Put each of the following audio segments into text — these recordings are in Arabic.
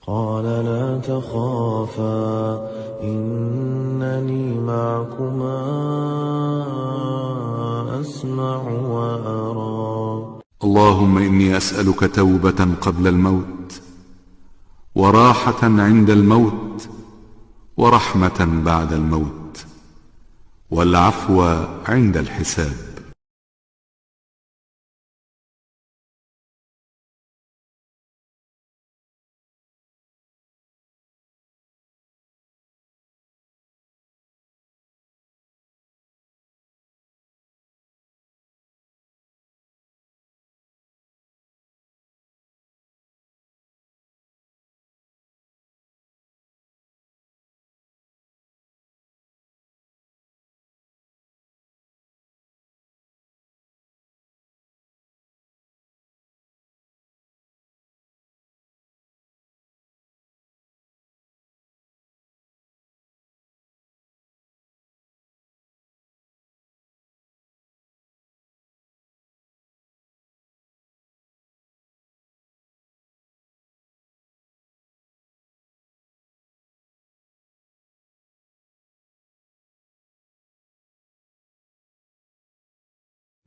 قال لا تخافا إنني معكما أسمع وأرى. اللهم إني أسألك توبة قبل الموت، وراحة عند الموت، ورحمة بعد الموت، والعفو عند الحساب.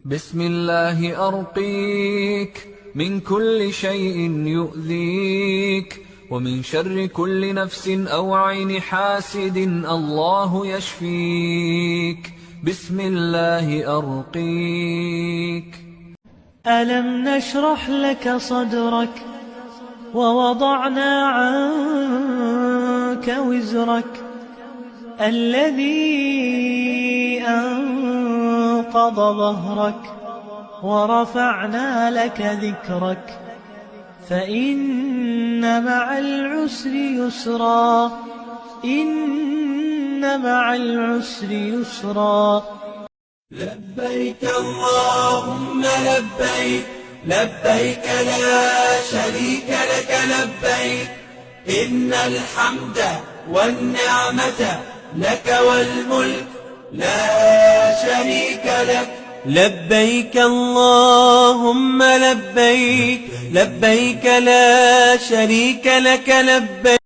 بسم الله أرقيك من كل شيء يؤذيك، ومن شر كل نفس أو عين حاسد الله يشفيك. بسم الله أرقيك. ألم نشرح لك صدرك ووضعنا عنك وزرك الذي أنقض ظهرك، ورفعنا لك ذكرك، فإن مع العسر يسرا، إن مع العسر يسرا. لبيك اللهم لبيك، لبيك لا شريك لك لبيك، إن الحمد والنعمة لك والملك لا شريك لك. لبيك اللهم لبيك، لبيك لا شريك لك لبيك.